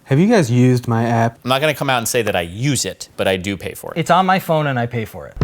Have you guys used my app? I'm not going to come out and say that I use it, but I do pay for it. It's on my phone and I pay for it.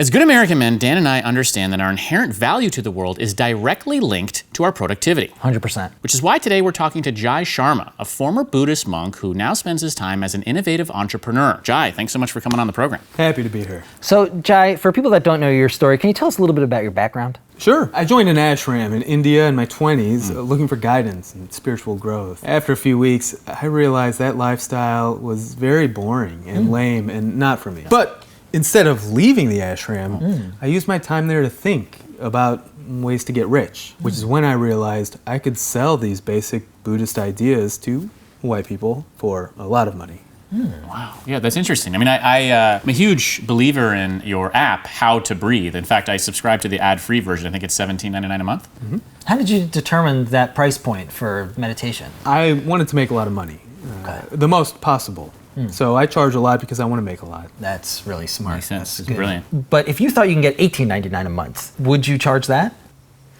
As good American men, Dan and I understand that our inherent value to the world is directly linked to our productivity. 100%. Which is why today we're talking to Jai Sharma, a former Buddhist monk who now spends his time as an innovative entrepreneur. Jai, thanks so much for coming on the program. Happy to be here. So, Jai, for people that don't know your story, can you tell us a little bit about your background? Sure. I joined an ashram in India in my 20s looking for guidance and spiritual growth. After a few weeks, I realized that lifestyle was very boring and lame and not for me. But instead of leaving the ashram, I used my time there to think about ways to get rich, which is when I realized I could sell these basic Buddhist ideas to white people for a lot of money. Wow. Yeah, that's interesting. I mean, I'm a huge believer in your app, How to Breathe. In fact, I subscribe to the ad-free version. I think it's $17.99 a month. How did you determine that price point for meditation? I wanted to make a lot of money, the most possible. So I charge a lot because I want to make a lot. That's really smart. Makes sense. That's It's good. brilliant. But if you thought you can get $18.99 a month, would you charge that?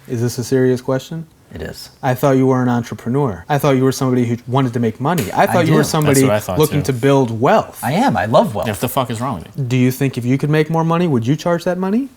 Is this a serious question? It is. I thought you were an entrepreneur. I thought you were somebody who wanted to make money. I thought you do. were somebody That's what I thought, looking too. to build wealth. I am. I love wealth. What the fuck is wrong with you? Do you think if you could make more money, would you charge that money?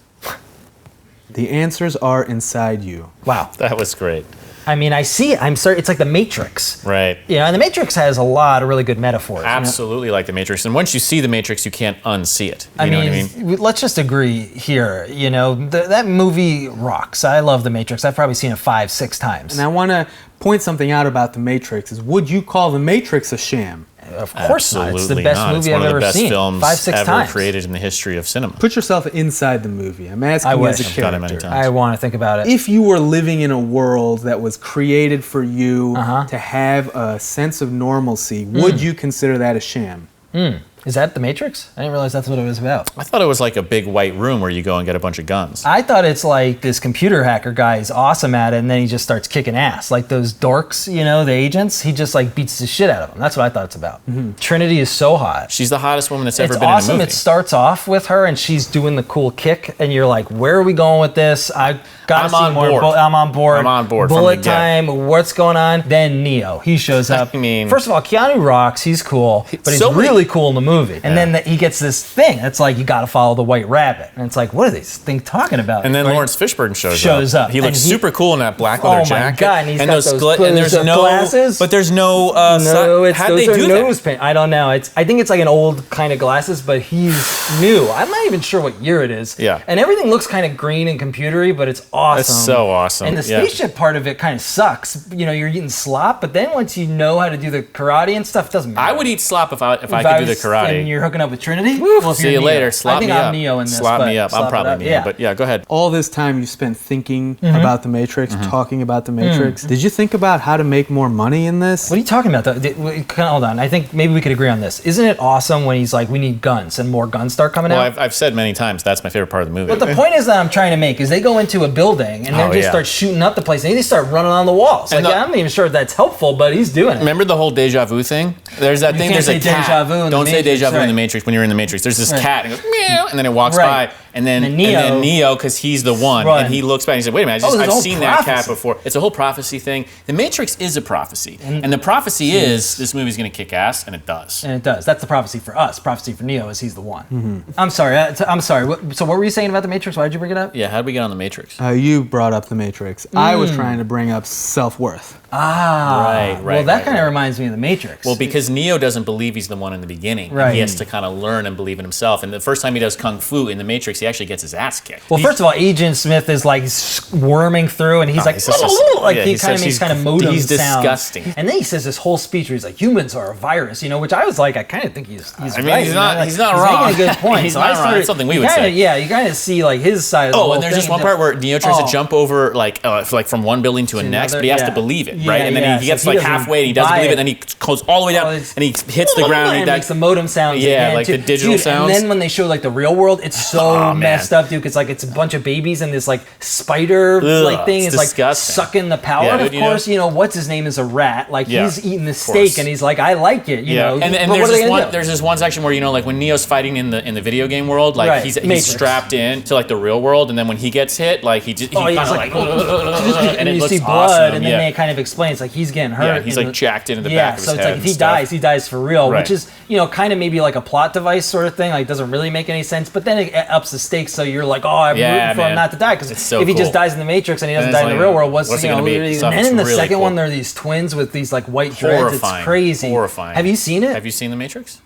The answers are inside you. Wow. That was great. I mean, I see it. I'm sorry. It's like the Matrix. Right. You know, and the Matrix has a lot of really good metaphors. you know? Absolutely like the Matrix. And once you see the Matrix, you can't unsee it. You I know mean, what I mean? let's just agree here. You know, that movie rocks. I love The Matrix. I've probably seen it 5-6 times. And I want to point something out about The Matrix is, would you call The Matrix a sham? Of course not. It's the Absolutely best not. movie It's one I've of the ever best seen. films 5-6 ever times. created in the history of cinema. Put yourself inside the movie. I'm asking I you wish. as a I've done it many character. times. I want to think about it. If you were living in a world that was created for you to have a sense of normalcy, would you consider that a sham? Is that The Matrix? I didn't realize that's what it was about. I thought it was like a big white room where you go and get a bunch of guns. I thought it's like this computer hacker guy is awesome at it, and then he just starts kicking ass. Like those dorks, you know, the agents, he just like beats the shit out of them. That's what I thought it's about. Trinity is so hot. She's the hottest woman that's ever It's been awesome. in a movie. It starts off with her, and she's doing the cool kick, and you're like, where are we going with this? I gotta I'm see on more. board. I'm on board. I'm on board from Bullet the get. time. What's going on? Then Neo. He shows up. I mean- first of all, Keanu rocks. He's cool, but he's so many- really cool in the movie. And then he gets this thing. It's like you got to follow the White Rabbit, and it's like, what are these things talking about? And then Right? Lawrence Fishburne shows up. up. He looks And super cool in that black leather Oh my jacket. God, and he's got those and there's closed-up no glasses. But there's no. No, how'd those they are do nose that? paint. I don't know. I think it's like an old kind of glasses, but he's new. I'm not even sure what year it is. Yeah. And everything looks kind of green and computery, but it's awesome. That's so awesome. And the Yeah. spaceship part of it kind of sucks. You know, you're eating slop, but then once you know how to do the karate and stuff, it doesn't matter. I would eat slop if I could do the And karate. you're hooking up with Trinity. Well, if See you're you Neo. later. Slop I think me I'm up. Neo in this. Slop but me up. I'm slop it probably up. Neo. Yeah. But yeah, go ahead. All this time you spent thinking about The Matrix, talking about The Matrix. Did you think about how to make more money in this? What are you talking about, though? Hold on. I think maybe we could agree on this. Isn't it awesome when he's like, we need guns, and more guns start coming Well, out? I've said many times that's my favorite part of the movie. But the point is that I'm trying to make is they go into a building and they just start shooting up the place and they start running on the walls. Like, I'm not even sure if that's helpful, but he's doing it. Remember the whole deja vu thing? There's that thing. can't There's a say cat. deja vu in the Don't say Matrix, deja vu in right. the Matrix when you're in the Matrix. There's this Right. cat and it goes meow, and then it walks Right. by, and then And then Neo, because he's the one, Right. and he looks back and he said, "Wait a minute, there's a I've whole seen that cat prophecy. before." It's a whole prophecy thing. The Matrix is a prophecy, and the prophecy is this movie's going to kick ass, and it does. And it does. That's the prophecy for us. Prophecy for Neo is he's the one. I'm sorry. I'm sorry. So what were you saying about the Matrix? Why did you bring it up? Yeah, how did we get on the Matrix? You brought up The Matrix. I was trying to bring up self-worth. Right. Well, that kind of reminds me of the Matrix. Well, because Neo doesn't believe he's the one in the beginning. Right. He has to kind of learn and believe in himself. And the first time he does Kung Fu in the Matrix, he actually gets his ass kicked. Well, first of all, Agent Smith is like worming through, and he's like, he's just- like yeah, he he kind of says makes he's- kind of modem he's sound. disgusting. And then he says this whole speech where he's like, humans are a virus, you know, which I was like, I kind of think he's I mean, right. he's you know, not- like, he's not wrong. making a good point. He's So not I wrong. started- That's something we you would kinda- say. Yeah, you kind of see like his side of the whole and there's thing. just one part where Neo tries to Oh. jump over like from one building to a next, another, but he has to yeah. believe it, Yeah, right? And then yeah, he so gets he like doesn't halfway, and he doesn't buy believe it, it. and then he goes all the way down, it's- and he hits the ground. And and makes the modem sounds. Yeah, again, like too. the digital Dude, sounds. And then when they show like the real world, it's so man. messed up, dude. It's like it's a bunch of babies and this like spider like thing is like disgusting. sucking the power. Yeah, And of dude, course, you know what's his name is a rat. Like he's eating the steak and he's like, I like it. You know. And there's this one section where, you know, like when Neo's fighting in the video game world, like he's strapped in to like the real world, and then when he gets hit, like he just and it you looks see blood, awesome. and then they kind of explain it's like he's getting hurt. Yeah, he's like jacked into the back of his head. So it's like if he dies for real, Right. which is, you know, kind of maybe like a plot device sort of thing. Like doesn't really make any sense, but then it ups the stakes, so you're like, oh, I'm rooting for him not to die, because if he just dies in the Matrix and he doesn't die in the real world, what's it gonna be? And then in the second one, there are these twins with these like white dreads. It's crazy. Horrifying. Have you seen it? Have you seen The Matrix?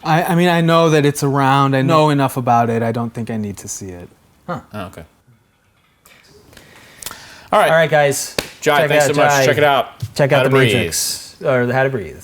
I mean, I know that it's around. I know enough about it. I don't think I need to see it. Huh. Oh, okay. All right. All right, guys. Jai, thanks so much. Check it out. Check out The Matrix or How to Breathe.